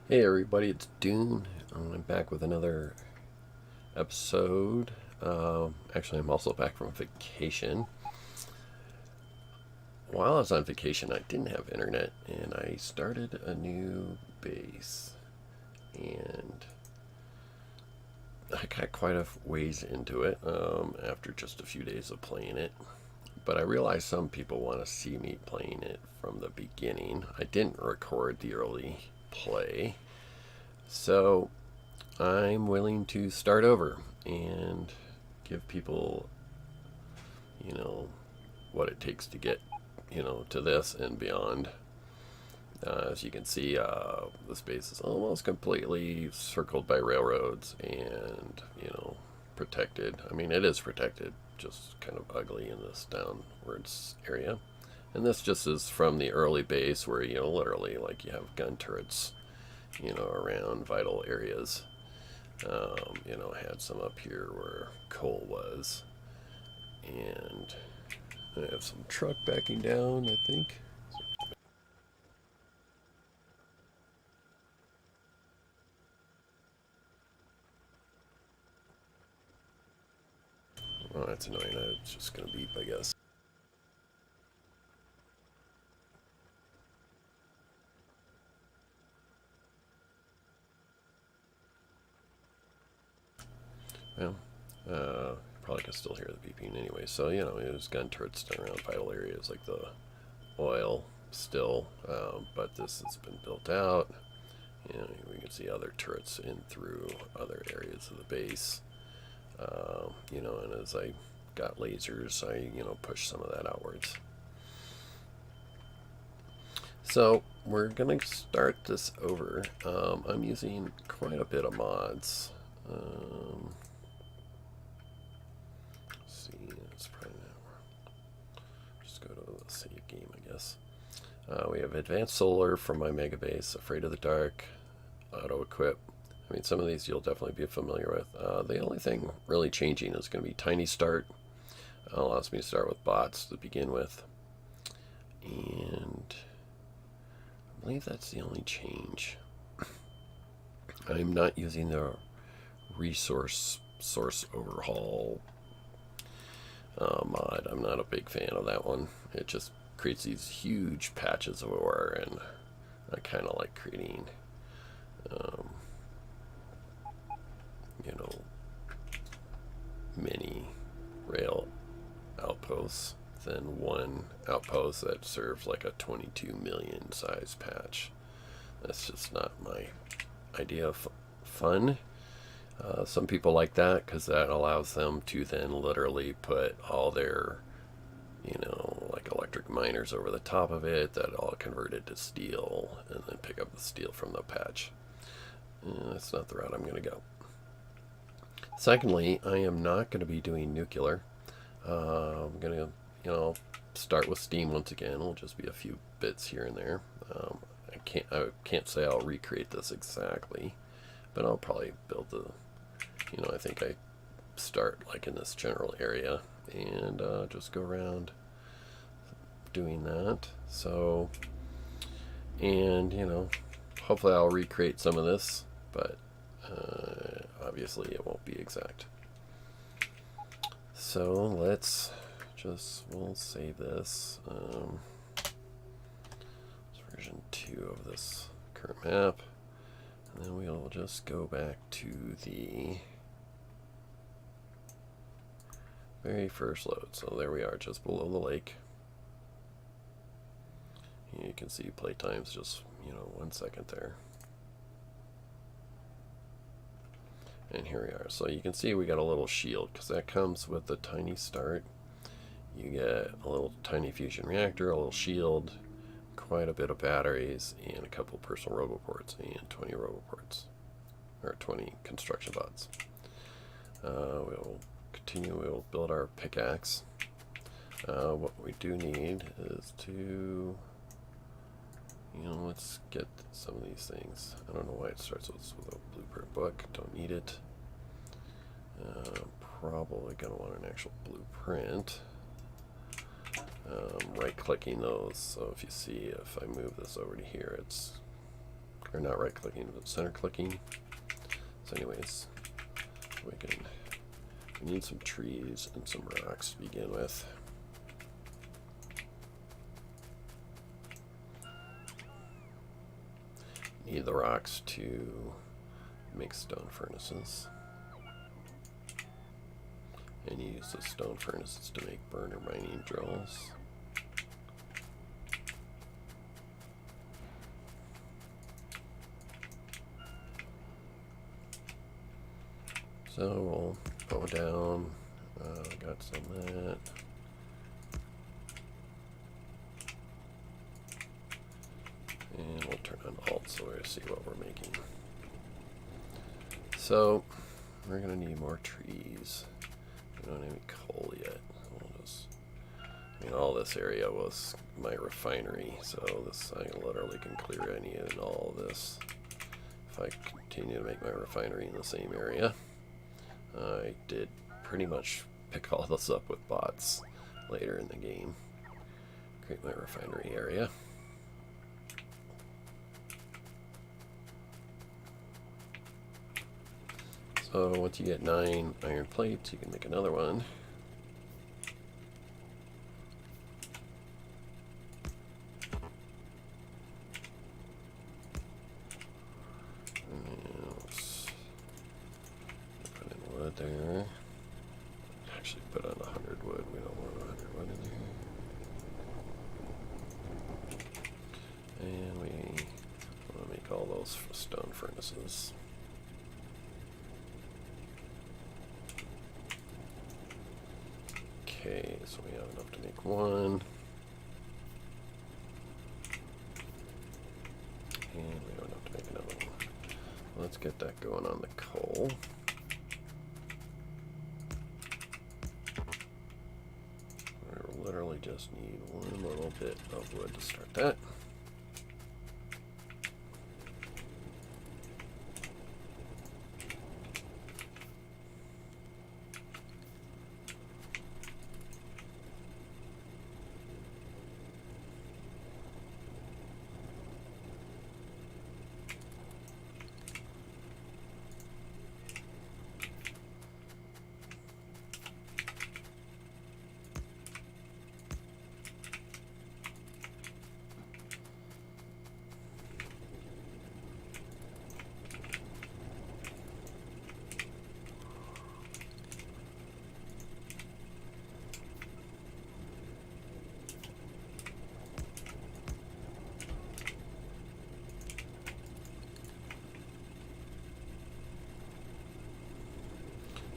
Hey everybody, it's Dune. I'm back with another episode. Actually, I'm also back from vacation. While I was on vacation, I didn't have internet, and I started a new base. And I got quite a ways into it after just a few days of playing it. But I realized some people want to see me playing it from the beginning. I didn't record the early play, so I'm willing to start over and give people, you know, what it takes to get, to this and beyond. As you can see, the space is almost completely circled by railroads and, protected. I mean, it is protected, just kind of ugly in this downwards area. And this just is from the early base where, literally, like you have gun turrets, around vital areas. I had some up here where coal was. And I have some truck backing down, I think. Oh, that's annoying. It's just going to beep, I guess. Well, probably can still hear the beeping anyway. So, it was gun turrets around vital areas like the oil still. But this has been built out. We can see other turrets in through other areas of the base. And as I got lasers, I, pushed some of that outwards. So we're going to start this over. I'm using quite a bit of mods. Let's see, it's probably not. Just go to the save game, I guess. We have Advanced Solar from my Megabase, Afraid of the Dark, Auto Equip. I mean, some of these you'll definitely be familiar with. The only thing really changing is going to be Tiny Start. Allows me to start with bots to begin with. And I believe that's the only change. I'm not using the resource source overhaul mod. I'm not a big fan of that one. It just creates these huge patches of ore, and I kind of like creating, um, many rail outposts than one outpost that serves like a 22 million size patch. That's just not my idea of fun. Some people like that because that allows them to then literally put all their, like electric miners over the top of it that all converted to steel and then pick up the steel from the patch. That's not the route I'm going to go. Secondly, I am not going to be doing nuclear. I'm going to, start with steam once again. It'll just be a few bits here and there. I can't say I'll recreate this exactly, but I'll probably build the, I think I start like in this general area and just go around doing that. So, and hopefully I'll recreate some of this, but obviously it won't be exact. So we'll save this. It's version 2 of this current map. And then we'll just go back to the very first load. So there we are, just below the lake. You can see playtime's just, 1 second there. And here we are. So you can see we got a little shield because that comes with the tiny start. You get a little tiny fusion reactor, a little shield, quite a bit of batteries, and a couple personal roboports, and 20 roboports, or 20 construction bots. We'll continue. We'll build our pickaxe. What we do need is to, let's get some of these things. I don't know why it starts with a blueprint book. Don't need it. Probably gonna want an actual blueprint. Right clicking those, so if you see, if I move this over to here, it's or not right clicking, but center clicking. So anyways, we need some trees and some rocks to begin with. Need the rocks to make stone furnaces. And use the stone furnaces to make burner mining drills. So we'll go down. Got some of that. And we'll turn on Alt so we see what we're making. So we're gonna need more trees. We don't have any coal yet. I mean, all this area was my refinery, so this I literally can clear any and all of this if I continue to make my refinery in the same area. I did pretty much pick all this up with bots later in the game. Create my refinery area. So once you get 9 iron plates, you can make another one. And let's put in wood there. Actually put on 100 wood. We don't want 100 wood in there. And we want to make all those stone furnaces. Okay, so we have enough to make one. And we don't have to make another one. Let's get that going on the coal. We literally just need one little bit of wood to start that.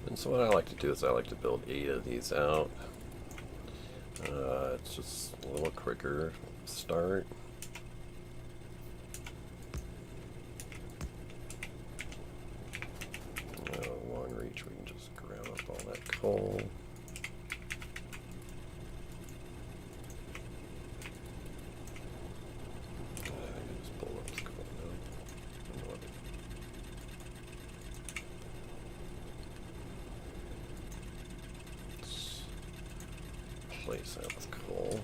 And so what I like to do is I like to build 8 of these out. It's just a little quicker start. Long reach, we can just grab up all that coal. Place that with coal.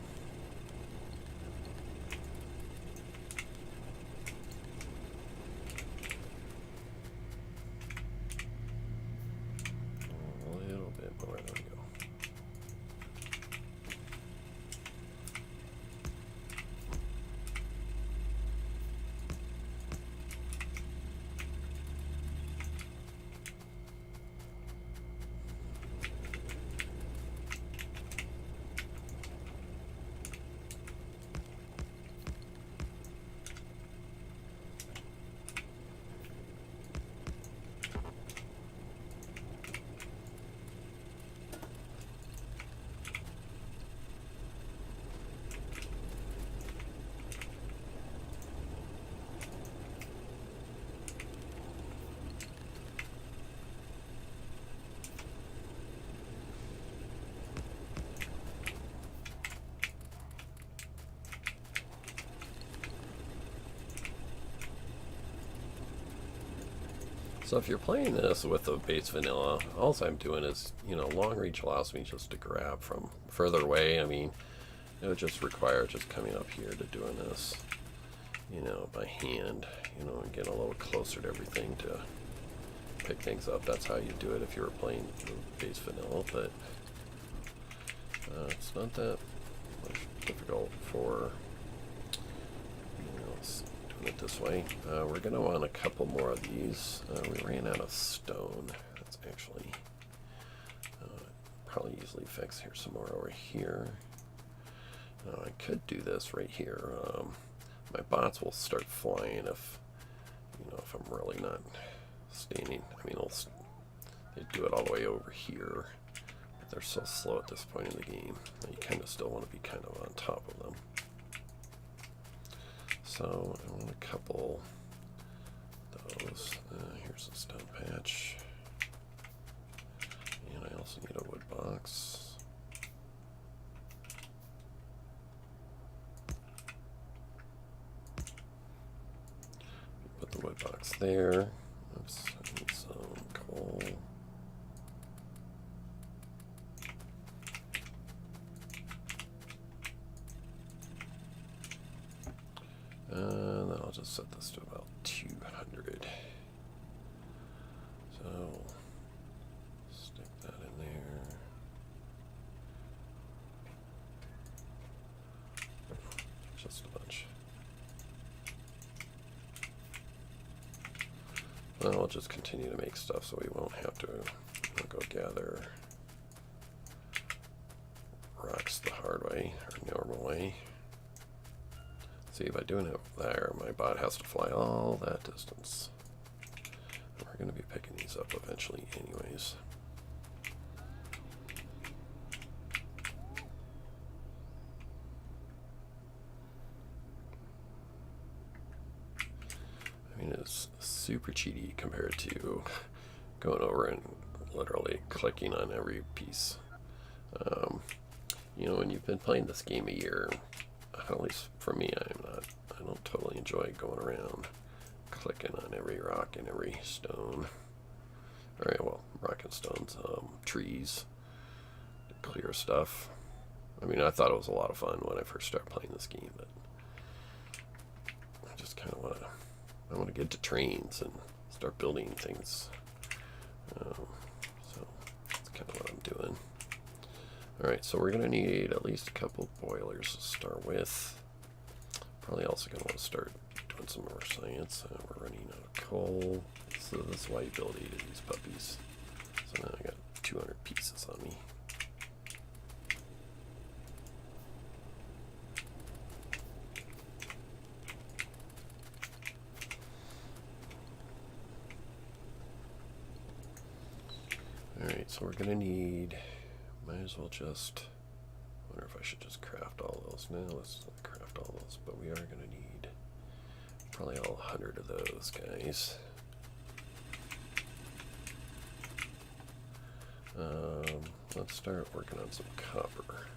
A little bit more, there we go. So if you're playing this with the base vanilla, all I'm doing is, long reach allows me just to grab from further away. I mean, it would just require just coming up here to doing this. by hand, and get a little closer to everything to pick things up. That's how you do it if you were playing base vanilla, but it's not that much difficult for doing it this way. We're going to want a couple more of these. We ran out of stone. That's actually probably easily fixed. Here's some more over here. I could do this right here. My bots will start flying if I'm really not standing. I mean, they do it all the way over here, but they're so slow at this point in the game that you kind of still want to be kind of on top of them. So I want a couple of those. Here's a stone patch, and I also need a wood box. Put the wood box there. Oops, I need some coal. And then I'll just set this to about 200. So stick that in there. Just a bunch. Well, I'll just continue to make stuff so we won't have to go gather rocks the hard way or normal way. See, by doing it there, my bot has to fly all that distance. We're going to be picking these up eventually anyways. I mean, it's super cheaty compared to going over and literally clicking on every piece. When you've been playing this game a year, at least for me, I don't totally enjoy going around clicking on every rock and every stone. Alright, well, rock and stones, trees, to clear stuff. I mean, I thought it was a lot of fun when I first started playing this game, but I just kind of want to get to trains and start building things. So that's kind of what I'm doing. Alright, so we're going to need at least a couple boilers to start with. Probably also going to want to start doing some more science. We're running out of coal. So this is why you build 8 of these puppies. So now I got 200 pieces on me. Alright, so we're going to need... Might as well just, wonder if I should just craft all those. No, let's not craft all those, but we are going to need probably all 100 of those guys. Let's start working on some copper.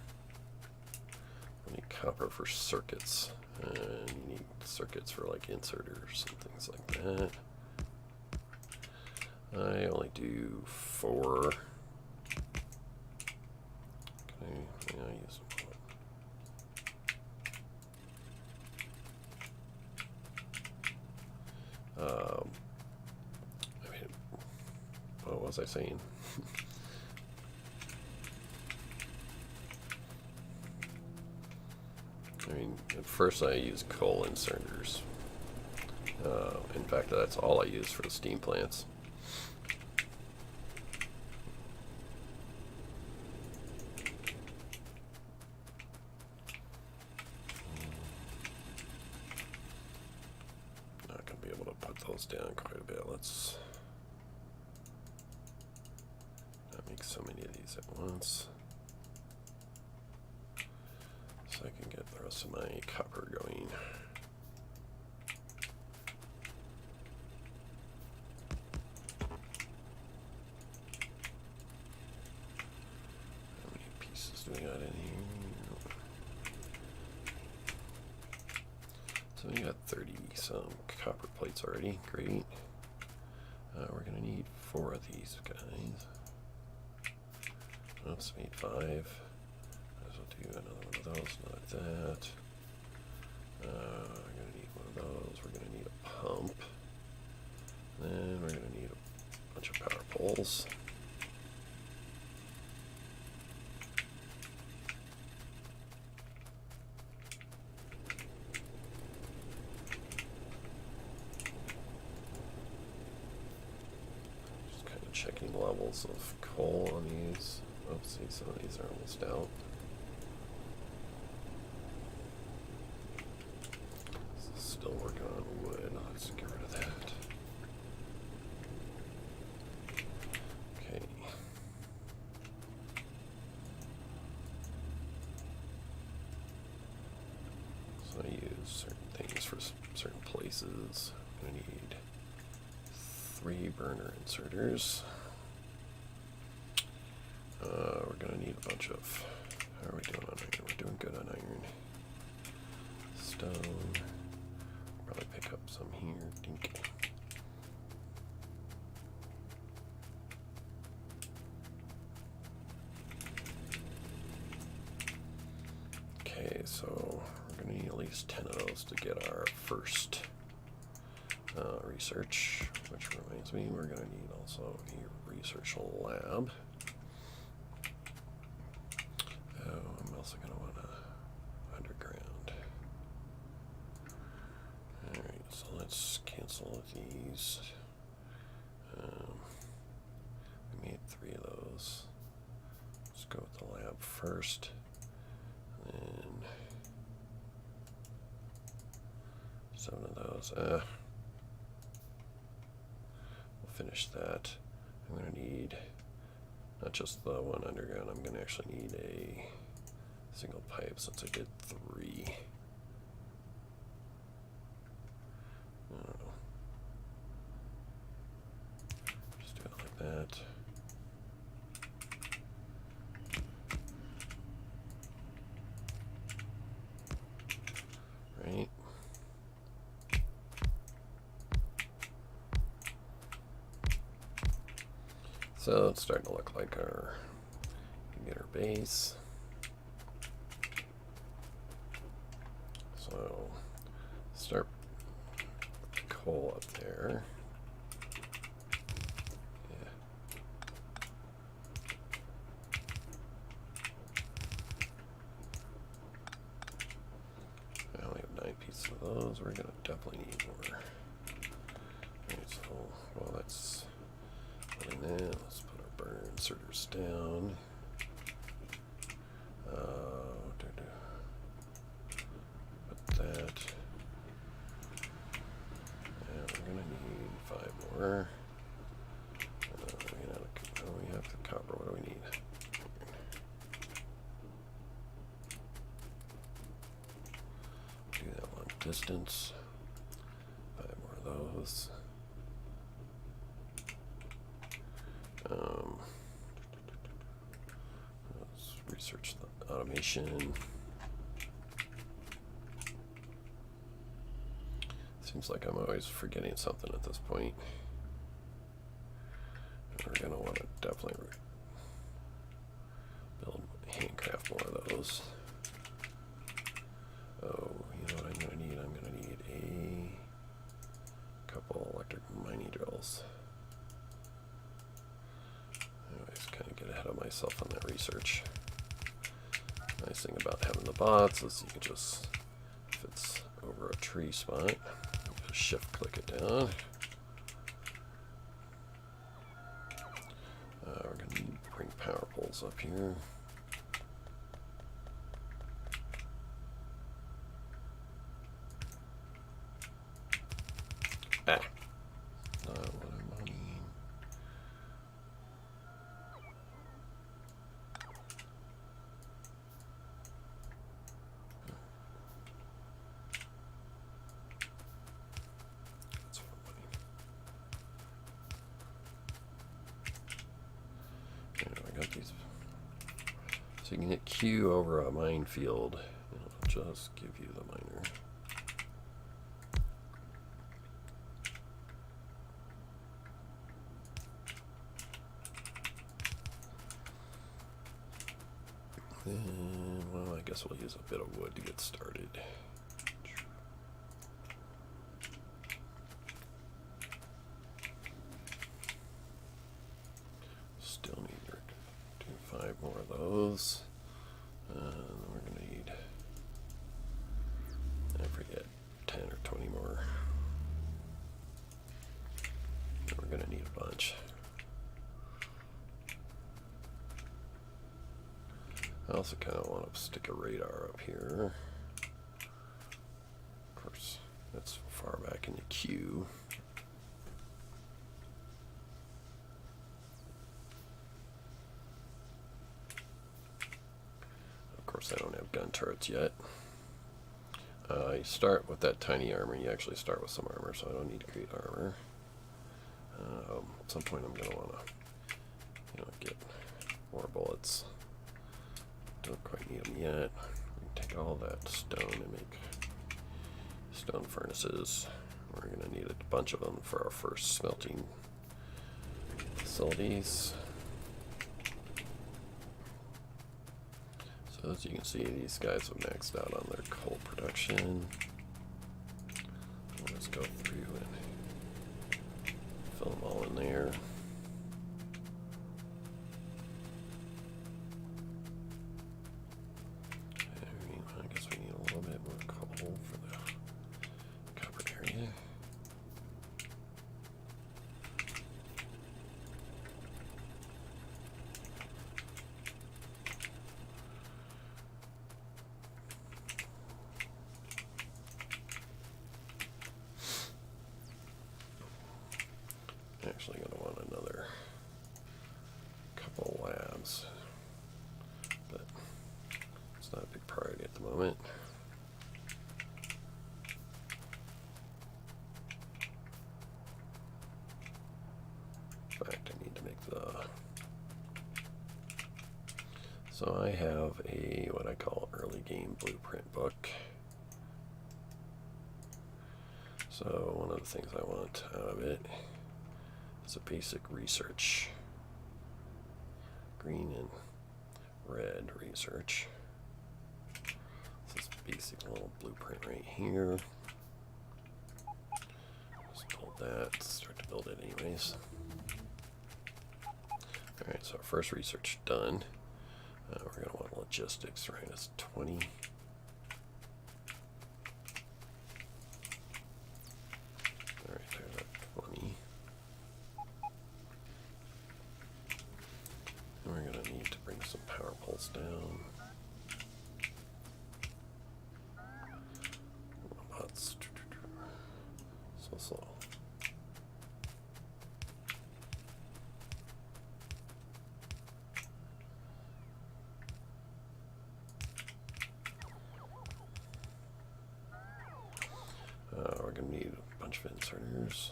We need copper for circuits, and you need circuits for like inserters and things like that. I only do 4. Yeah, I use them. I mean, what was I saying? I mean, at first I use coal inserters. In fact, that's all I use for the steam plants. Down quite a bit. Let's not make so many of these at once, so I can get the rest of my copper going. How many pieces do we got in here? So we got 30 some copper plates already. Great. We're gonna need 4 of these guys. Oops, made 5. Might as well do another one of those, like that. I'm gonna need one of those. We're going to need a pump. Then we're going to need a bunch of power poles. Just kind of checking levels of coal on these. Oopsie, some of these are almost out. Still working on wood. Let's get rid of that. Okay. So I use certain things for certain places. I'm going to need 3 burner inserters. We're going to need a bunch of... How are we doing on iron? We're doing good on iron. Stone. Probably pick up some here. Dink. Okay, so we're going to need at least 10 of those to get our first research, which reminds me we're going to need also a research lab. I'm also going to want to underground. Alright, so let's cancel these. We made 3 of those. Let's go with the lab first. Then 7 of those. We'll finish that. I'm going to need not just the one underground, I'm going to actually need a single pipe since I did 3. I don't know. Just do it like that. Right. So it's starting to look like our, get our base. So start coal up there. Yeah. I only have 9 pieces of those. We're gonna definitely need more. Alright, so well that's in there. Let's put our burner inserters down. Put that. And we're gonna need 5 more. We have the copper. What do we need? Do that long distance. 5 more of those. Let's research the automation. Seems like I'm always forgetting something at this point. We're going to want to definitely build, handcraft more of those. Oh, you know what I'm going to need? I'm going to need a couple electric mining drills. Anyways, kind of get ahead of myself on that research. Nice thing about having the bots is you can just, if it's over a tree spot, just shift click it down. We're going to bring power poles up here. Ah, not what I'm wanting. That's what I'm wanting. I got these. So you can hit Q over a minefield, and it'll just give you the miner. Then, well, I guess we'll use a bit of wood to get started. those. We're going to need, I forget, 10 or 20 more. And we're going to need a bunch. I also kind of want to stick a radar up here. Of course, that's far back in the queue. Of course, I don't have gun turrets yet. You start with that tiny armor. You actually start with some armor, so I don't need to create armor. At some point, I'm going to want to, get more bullets. Don't quite need them yet. We can take all that stone and make stone furnaces. We're going to need a bunch of them for our first smelting facilities. So as you can see, these guys have maxed out on their coal production. Let's go through and fill them all in there. I guess we need a little bit more coal for the copper area. Actually going to want another couple labs, but it's not a big priority at the moment. In fact, I need to make the... So I have a, what I call early game blueprint book. So one of the things I want out of it is a basic research. Green and red research. This basic little blueprint right here. Just pull that, start to build it anyways. Alright, so our first research done. We're going to want logistics, right? That's 20. Alright, there's that 20. And we're going to need to bring some power poles down. Robots. So slow. We're going to need a bunch of inserters.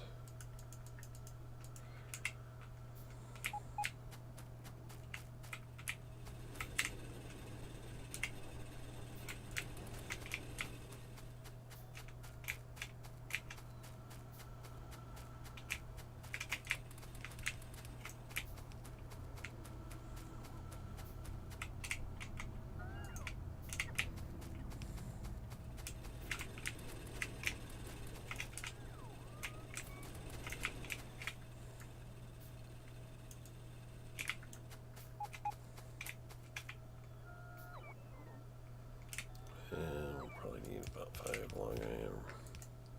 Long I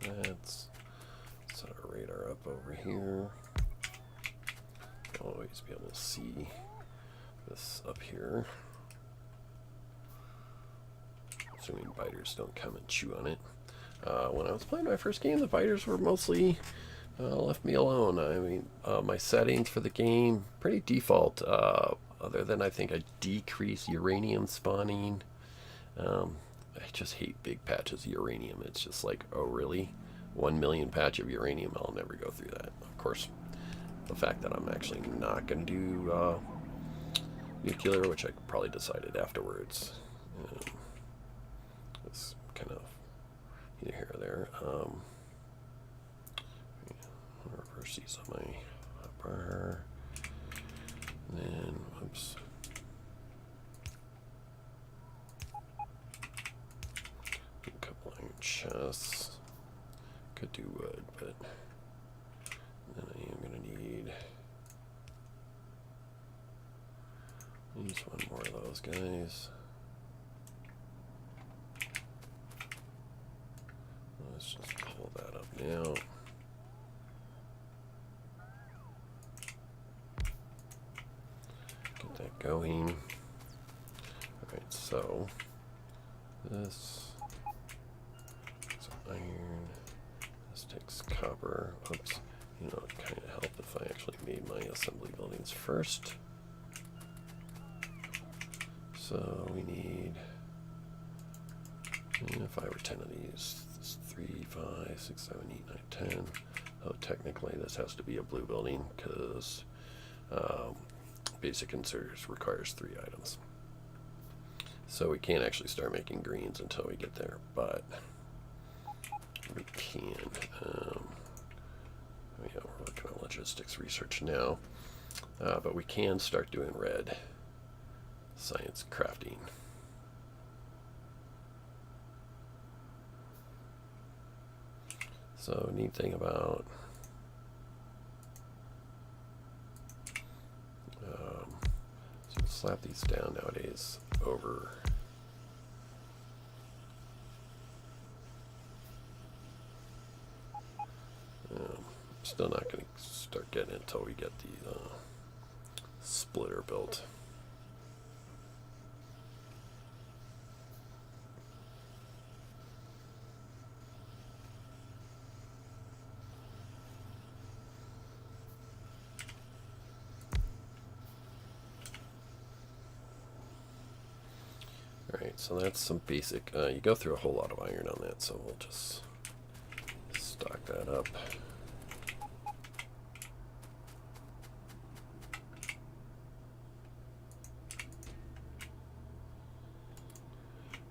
am. Let's set our radar up over here. I'll always be able to see this up here. Assuming biters don't come and chew on it. When I was playing my first game, the biters were mostly left me alone. I mean, my settings for the game, pretty default, other than I think I decrease uranium spawning. I just hate big patches of uranium. It's just like, oh really? 1 million patch of uranium, I'll never go through that. Of course, the fact that I'm actually not going to do nuclear, which I probably decided afterwards, it's kind of either here or there. Reverse these on my bar. And then, oops. Chests. Could do wood, but then I am going to need Use one more of those guys. Let's just pull that up now. Get that going. Alright, so this is iron. This takes copper. Oops. You know, it kind of helped if I actually made my assembly buildings first. So we need 5 or 10 of these. 3, 5, 6, 7, 8, 9, 10. Oh, technically this has to be a blue building because basic inserters requires 3 items. So we can't actually start making greens until we get there, but we can. Yeah, we're working on logistics research now, but we can start doing red science crafting. So neat thing about so slap these down nowadays over still not going to start getting it until we get the splitter built. Alright, so that's some basic, you go through a whole lot of iron on that, so we'll just stock that up.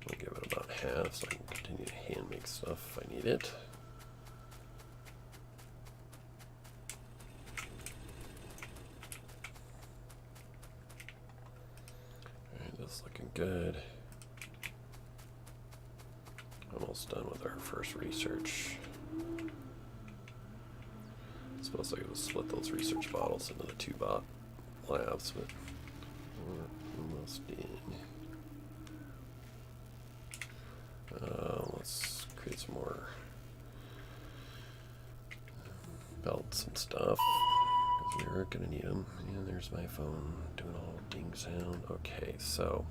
We'll give it about half so I can continue to hand make stuff if I need it. Alright, that's looking good. Almost done with our first research. I suppose I could split those research bottles into the 2 labs, but we're almost in. Let's create some more belts and stuff, because we're going to need them. And there's my phone doing all ding sound. Okay, so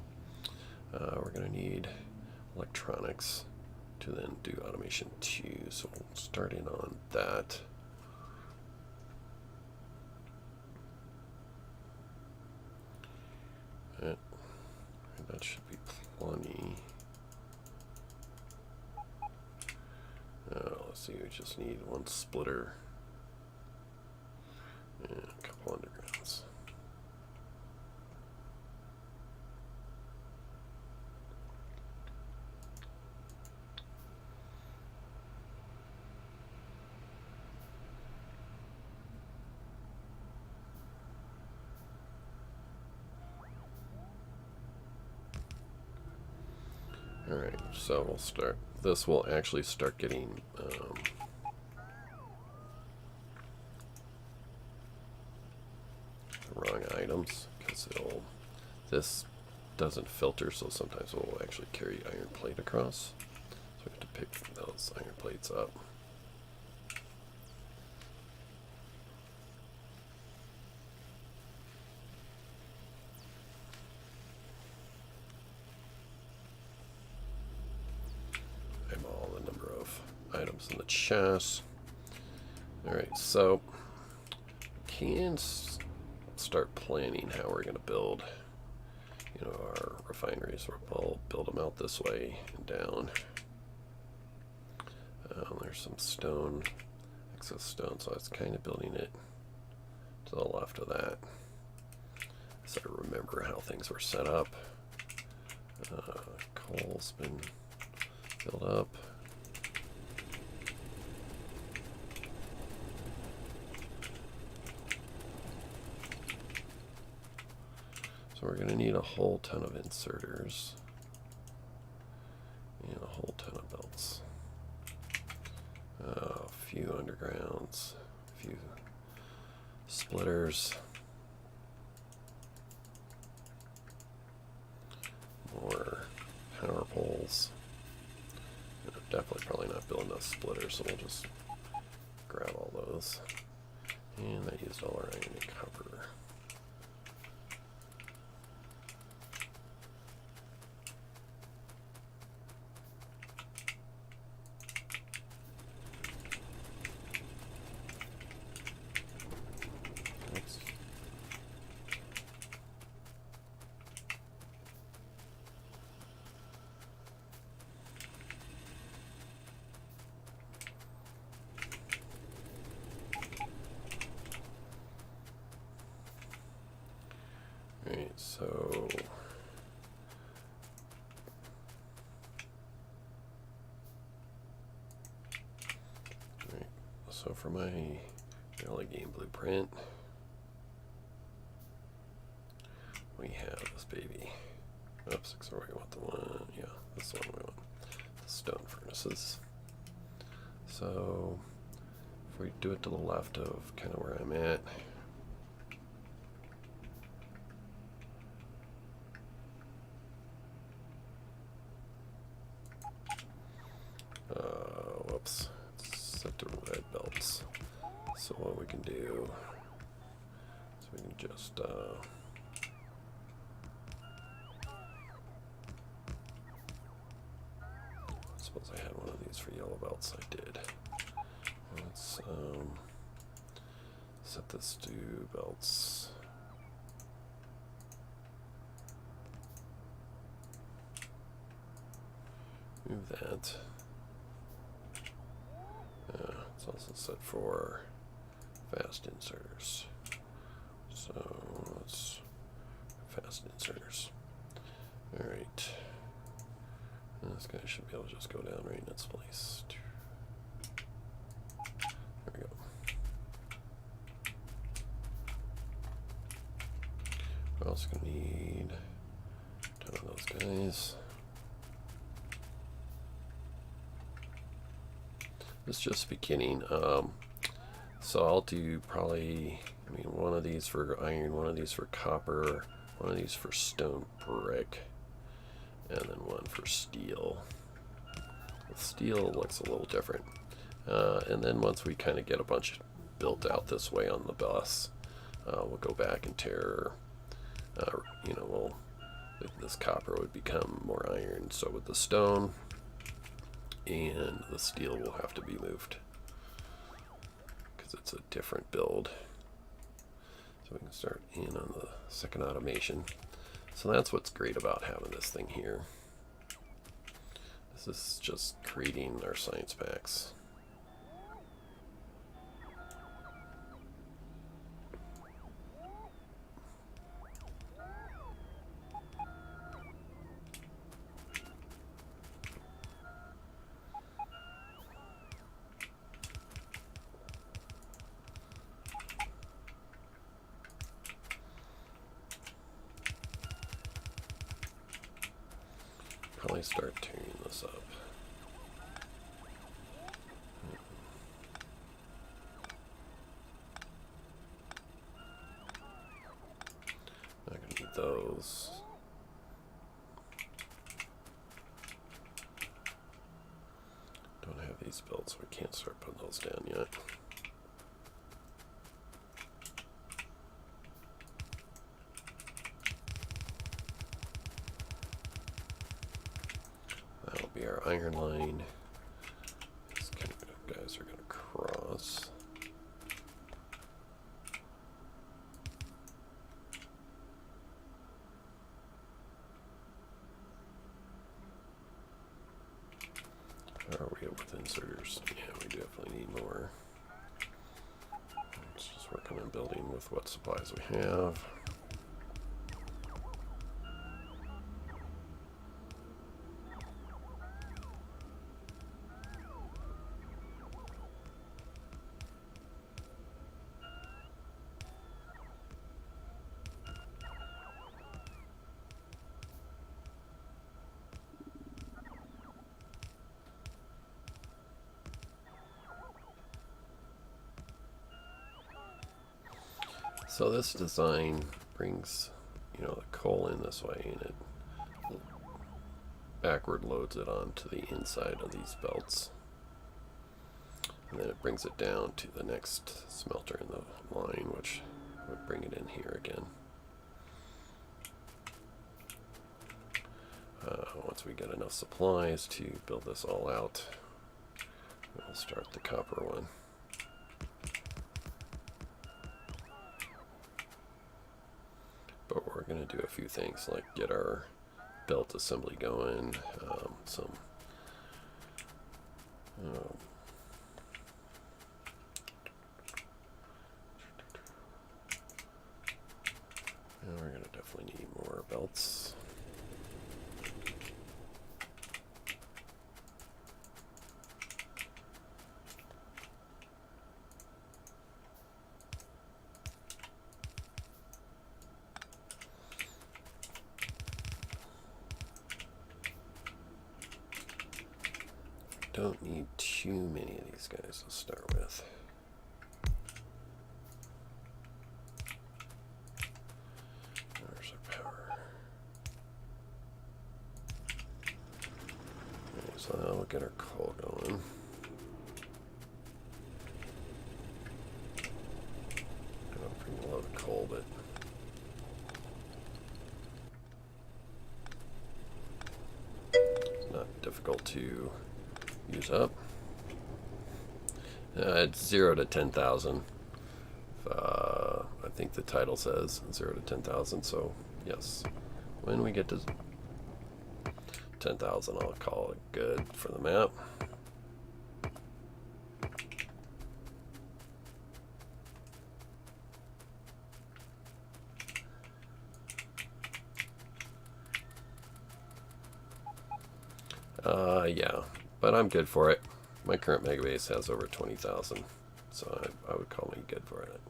we're going to need electronics to then do automation 2. So we'll start in on that. That should be plenty. Let's see, we just need 1 splitter and a couple undergrounds. Alright, so we'll start. This will actually start getting the wrong items because this doesn't filter, so sometimes it will actually carry iron plate across. So we have to pick those iron plates up. Items in the chest. Alright, so we can start planning how we're going to build, our refineries. We'll build them out this way and down. There's some stone, excess stone, so I was kind of building it to the left of that. So I remember how things were set up. Coal's been built up. We're going to need a whole ton of inserters and a whole ton of belts. A few undergrounds, a few splitters. holes. I'm definitely probably not building a splitter, so we'll just grab all those. And I used all our iron and copper. Oops. Alright, so for my early game blueprint, we have this baby. Oops, so we want the one, yeah, this one we want. The stone furnaces. So if we do it to the left of kind of where I'm at, whoops, set to red belts. So what we can do is we can just suppose I had one of these for yellow belts. I did. Let's set this to belts. Move that. It's also set for fast inserters. So let's fast inserters. All right. This guy should be able to just go down right in its place. There we go. We're also going to need a ton of those guys. This is just beginning. So I'll do probably, I mean, one of these for iron, one of these for copper, one of these for stone brick, and then one for steel. The steel looks a little different. And then once we kind of get a bunch built out this way on the bus, we'll go back and tear, this copper would become more iron. So with the stone and the steel will have to be moved because it's a different build. So we can start in on the second automation. So that's what's great about having this thing here. This is just creating our science packs. Probably start tearing this up. Not gonna need those. Don't have these built, so we can't start putting those down yet. That'll be our iron line. These kind of guys are going to cross. Are we up with inserters? Yeah, we definitely need more. Let's just working on building with what supplies we have. So this design brings, the coal in this way, and it backward loads it onto the inside of these belts. And then it brings it down to the next smelter in the line, which would bring it in here again. Once we get enough supplies to build this all out, we'll start the copper one. But we're going to do a few things like get our belt assembly going, and we're going to definitely need more belts. Don't need too many of these guys to start with. There's our power. Okay, so now we'll get our coal going. Bring a lot of coal, but it's not difficult to use up. It's 0 to 10,000. I think the title says 0 to 10,000, so yes. When we get to 10,000, I'll call it good for the map. Yeah, but I'm good for it. My current Megabase has over 20,000, so I would call me good for it.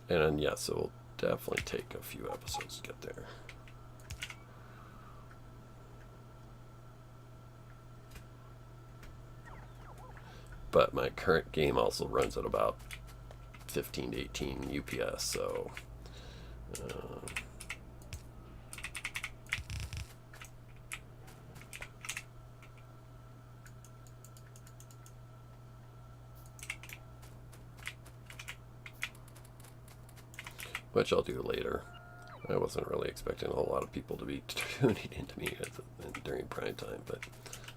And then, yes, it will definitely take a few episodes to get there. But my current game also runs at about 15 to 18 UPS, so which I'll do later. I wasn't really expecting a whole lot of people to be tuning into me during prime time, but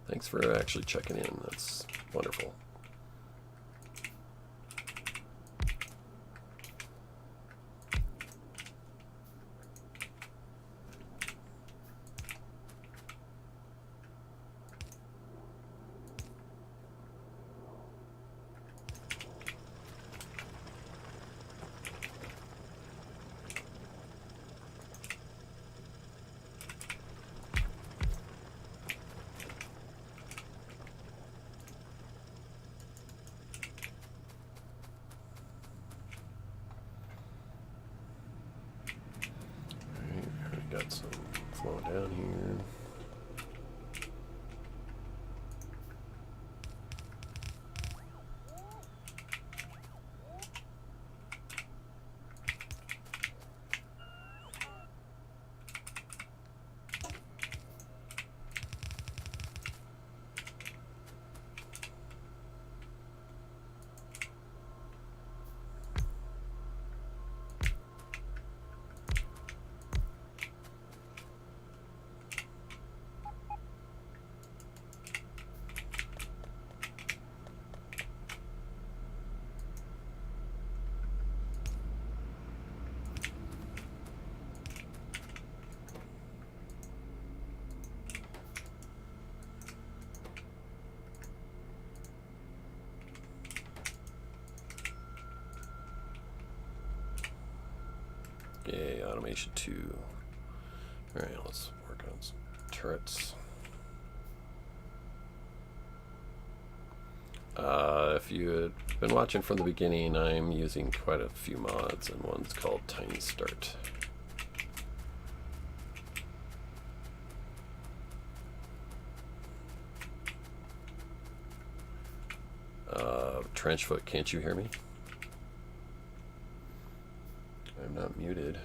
thanks for actually checking in. That's wonderful. Got some flowing down here. Yay, automation 2. Alright, let's work on some turrets. If you had been watching from the beginning, I'm using quite a few mods, and one's called Tiny Start. Trenchfoot, can't you hear me? I'm not muted.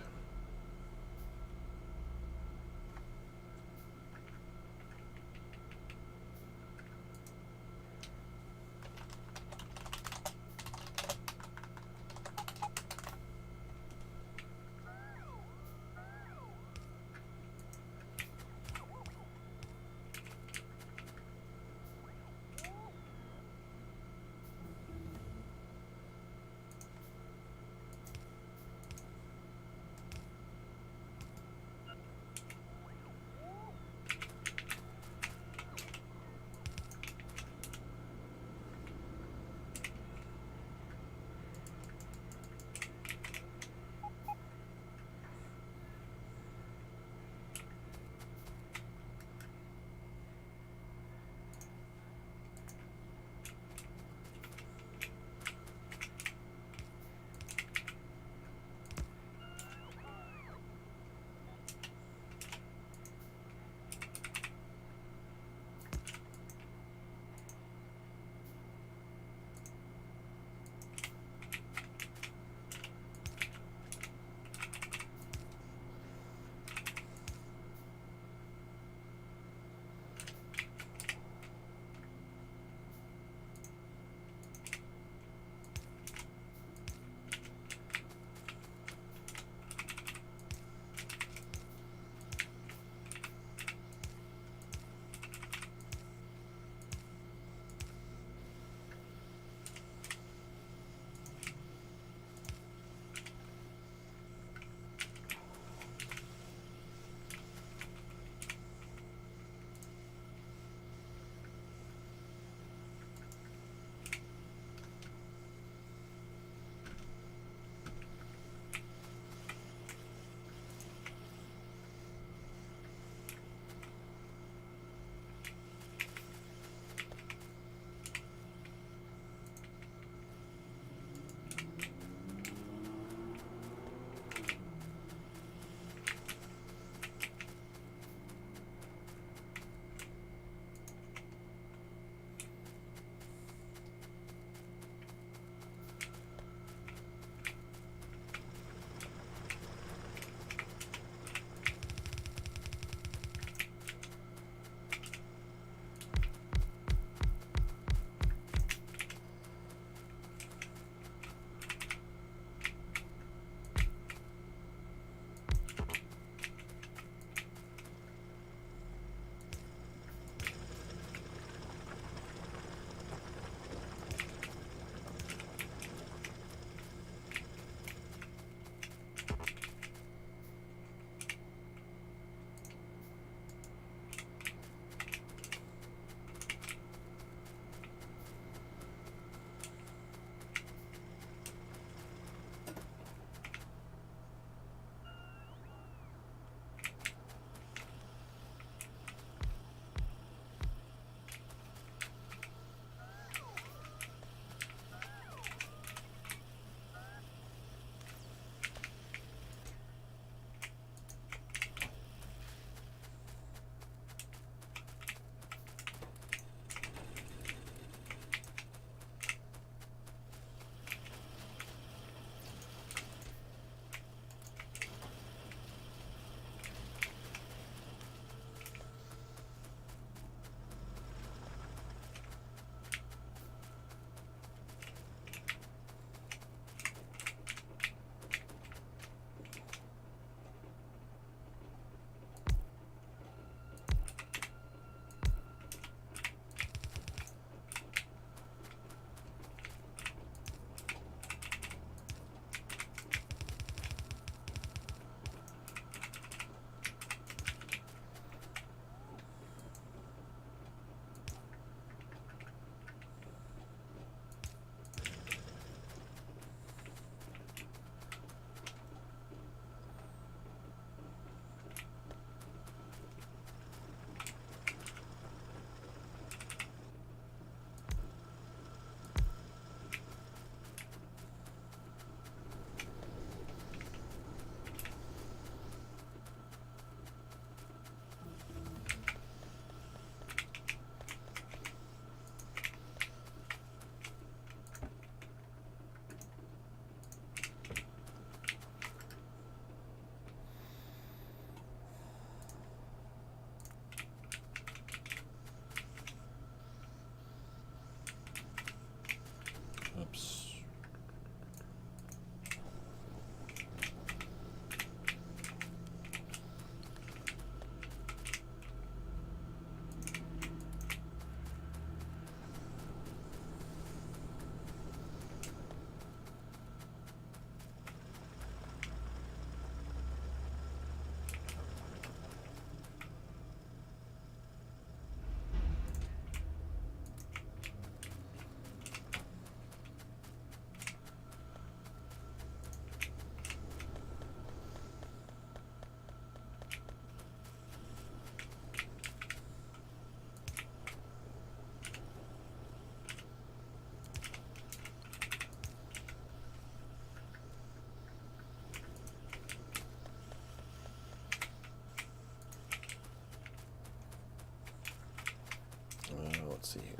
let's see here.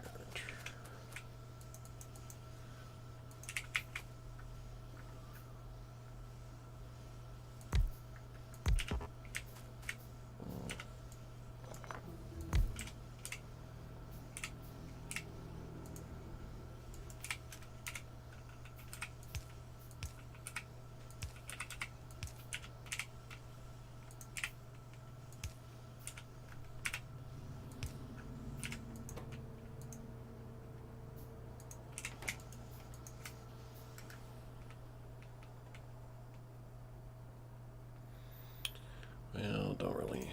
Well, don't really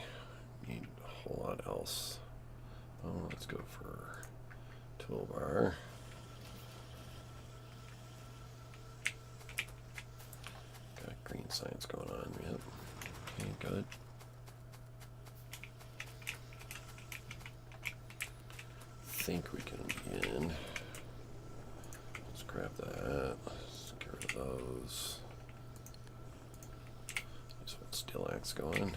need a whole lot else. Oh, let's go for toolbar. Got green signs going on. Yep. Okay, good. Think we can begin. Let's grab that. Let's get rid of those. Just want steel axe going.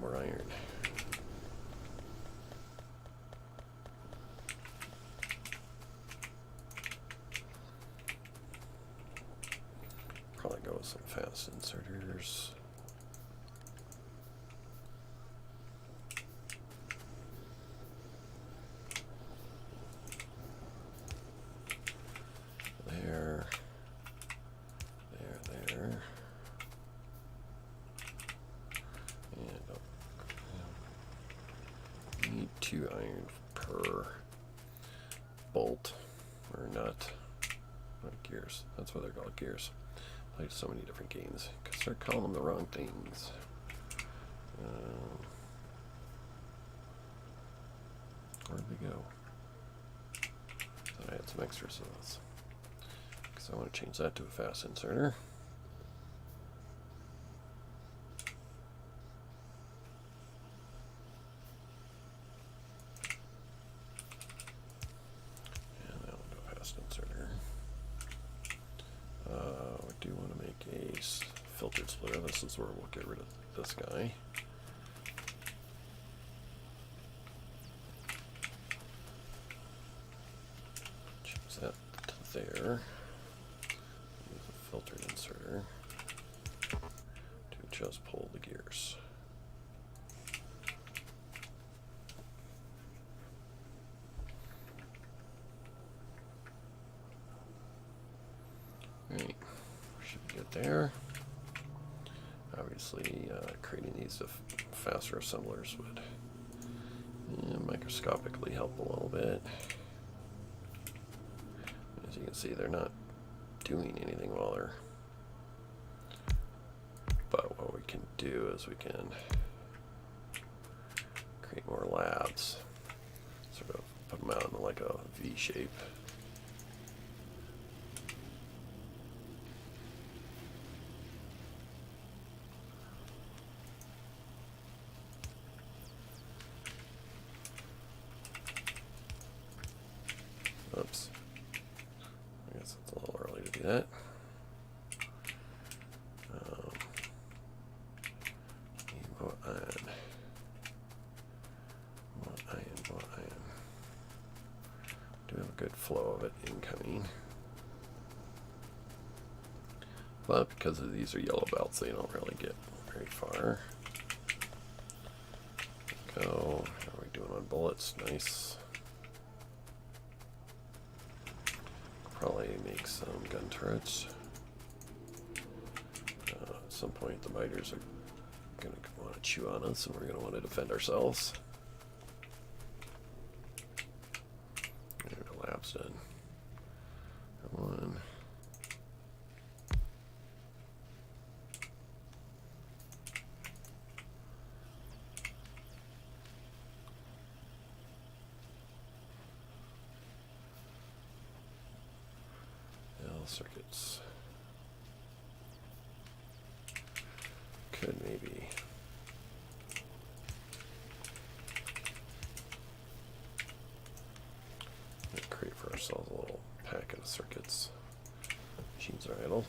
More iron. Probably go with some fast inserters. There. Need 2 iron per bolt or nut. Or gears. That's what they're called, gears. Played so many different games because they're calling them the wrong things. Where'd we go? Thought I had some extra cells. Because I want to change that to a fast inserter. We do want to make a filtered splitter. This is where we'll get rid of this guy. Choose that to there. Use a filtered inserter to just pull the gears. Right, should be good there. Obviously, creating these faster assemblers would microscopically help a little bit. As you can see, they're not doing anything while they're. But what we can do is we can create more labs, sort of put them out in like a V shape. Oops. I guess it's a little early to do that. Need more iron. More iron. Do have a good flow of it incoming. But because of these are yellow belts, they don't really get very far. Go. How are we doing on bullets? Nice. Probably make some gun turrets. At some point, the biters are going to want to chew on us, and we're going to want to defend ourselves. There, the lab's done. Come on. circuits. Could maybe create for ourselves a little packet of circuits. Machines are idle.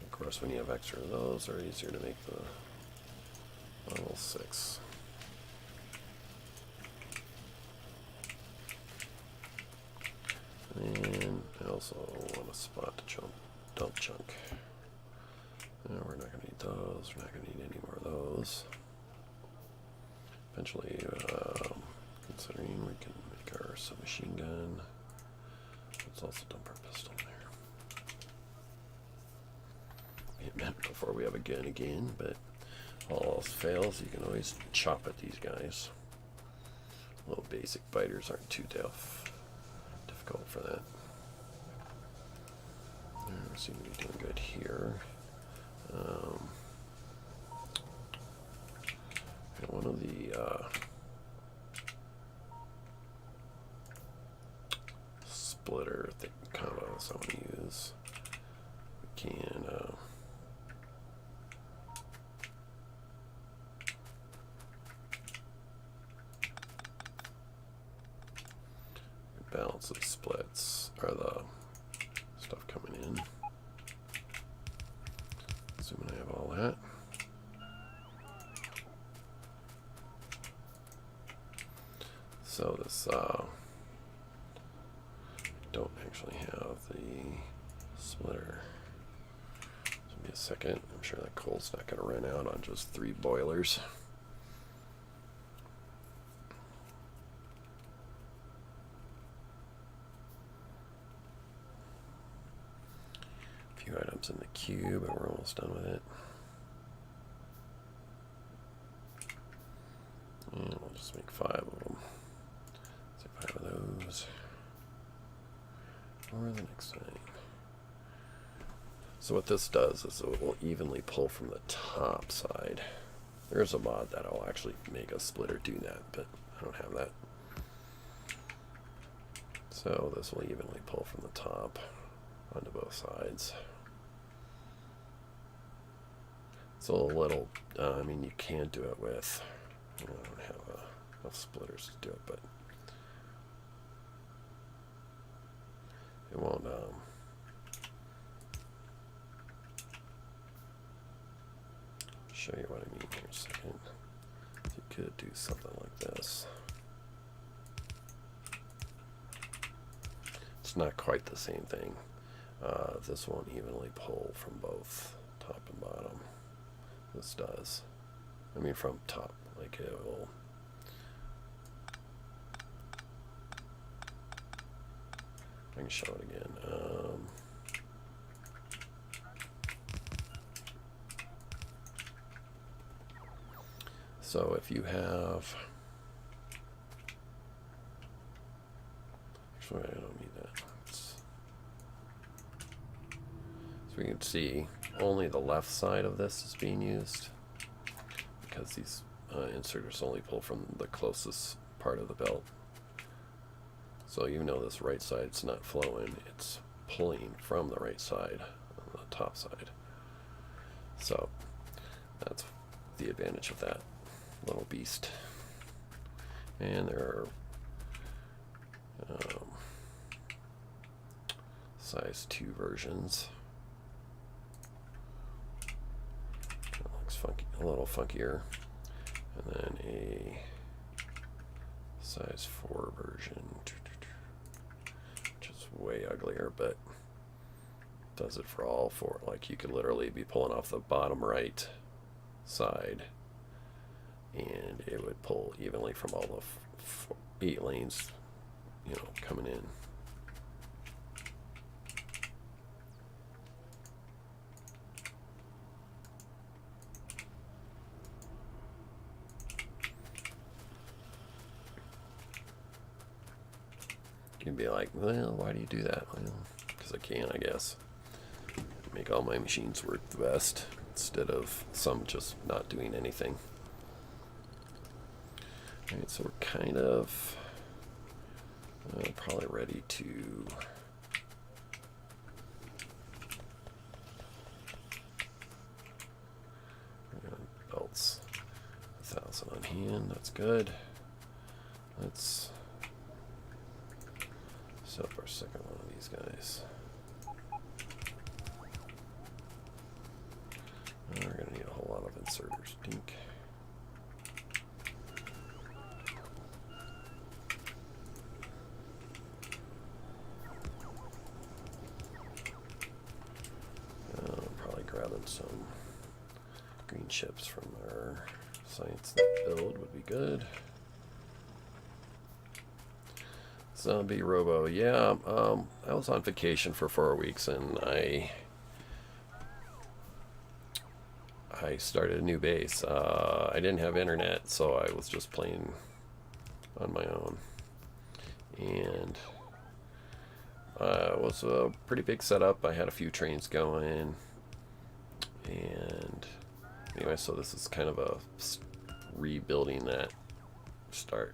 Of course, when you have extra of those, they're easier to make the Model 6. And I also want a spot to dump chunk. No, we're not going to need those. We're not going to need any more of those. Eventually, considering we can make our submachine gun, let's also dump our pistol there. It meant before we have a gun again, but all else fails, you can always chop at these guys. Little basic biters aren't too difficult for that. We seem to be doing good here. And one of the splitter combos I want to use, we can balance the splits, or the stuff coming in. Assuming I have all that. So this, don't actually have the splitter. Give me a second. I'm sure that coal's not going to run out on just 3 boilers. A few items in the cube, and we're almost done with it. And we'll just make 5 of them. Say 5 of those. Or the next thing. So what this does is it will evenly pull from the top side. There's a mod that'll actually make a splitter do that, but I don't have that. So this will evenly pull from the top onto both sides. It's a little, I mean, you can do it with, I don't have enough splitters to do it, but it won't, show you what I mean here in a second. You could do something like this. It's not quite the same thing. This won't evenly pull from both top and bottom. This does. I mean from top, like it will. I can show it again. So if you have, actually I don't need that. So we can see only the left side of this is being used because these inserters only pull from the closest part of the belt. So even though this right side's not flowing, it's pulling from the right side on the top side. So that's the advantage of that little beast. And there are size 2 versions. It looks funky, a little funkier. And then a size 4 version, which is way uglier, but does it for all 4. Like you could literally be pulling off the bottom right side and it would pull evenly from all the 8 lanes, you know, coming in. You'd be like, well, why do you do that? Well, because I can, I guess. make all my machines work the best instead of some just not doing anything. Alright, so we're kind of probably ready to belts 1,000 on hand, that's good. Let's set up our second one of these guys. We're going to need a whole lot of inserters. Dink. Probably grabbing some green chips from our science build would be good. Zombie Robo, yeah. I was on vacation for 4 weeks and I started a new base. I didn't have internet, so I was just playing on my own, and it was a pretty big setup. I had a few trains going, and anyway, so this is kind of a rebuilding that start.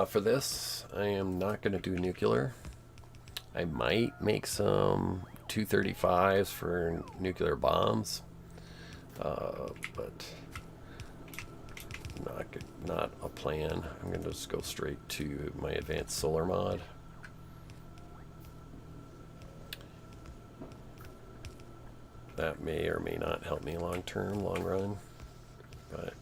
For this, I am not going to do nuclear. I might make some 235s for nuclear bombs, but not a plan. I'm going to just go straight to my advanced solar mod. That may or may not help me long term, long run, but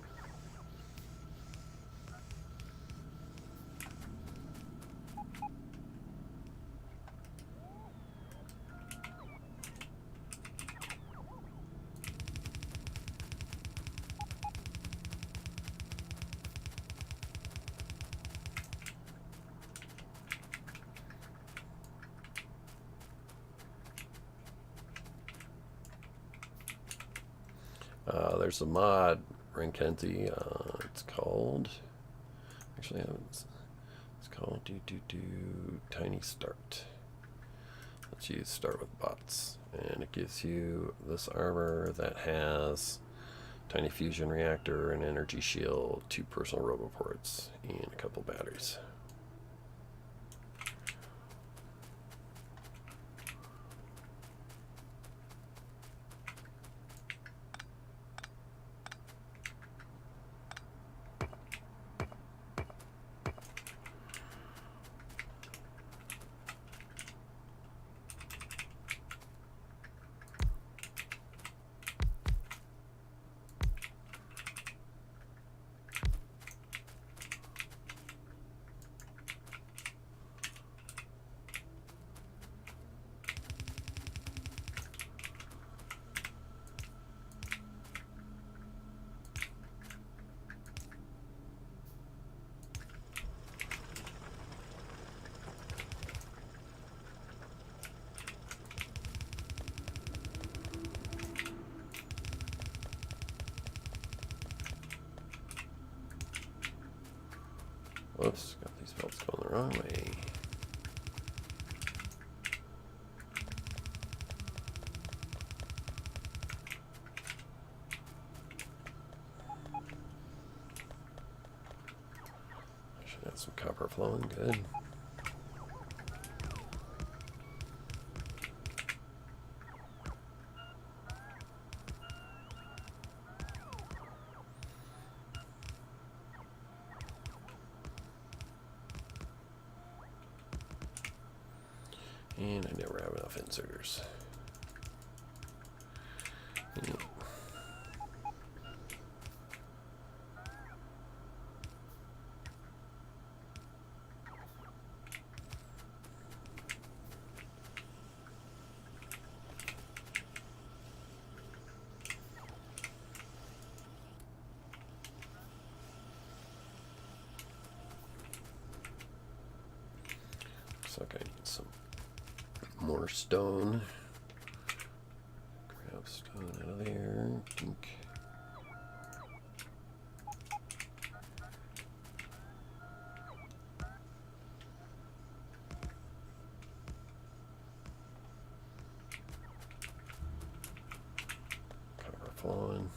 there's a mod, Renkenzi, it's called, actually it's called Tiny Start. Let's use start with bots, and it gives you this armor that has tiny fusion reactor, an energy shield, 2 personal roboports, and a couple batteries. Whoops, got these belts going the wrong way. I should have some copper flowing, good. And I never have enough inserters. Looks like I need some more stone. Grab Steal it out of there. Dink. Copper falling.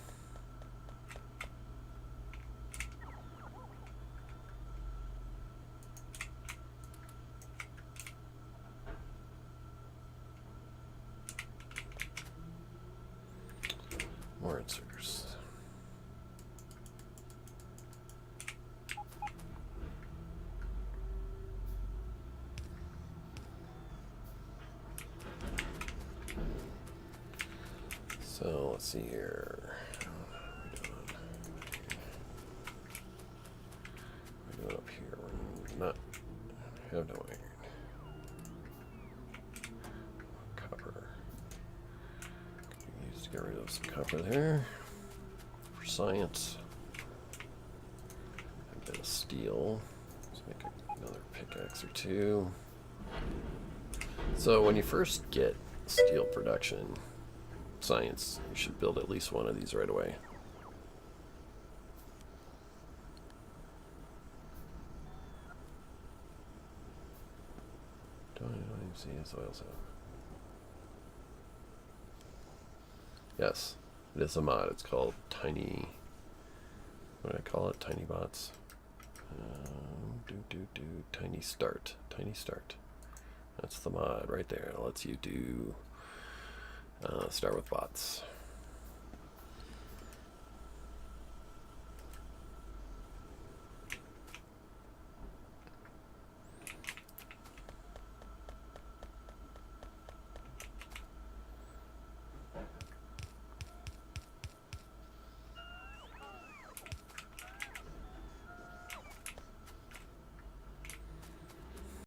More inserters. So let's see here. What are we doing up here? We're not have no iron. Copper. Use to get rid of some copper there for science. A bit of steel. Let's make another pickaxe or two. So when you first get steel production science, you should build at least one of these right away. Don't even see his oil cell. Yes, it is a mod. It's called Tiny. What do I call it? Tiny bots. Tiny start. Tiny start. That's the mod right there. It lets you do start with bots.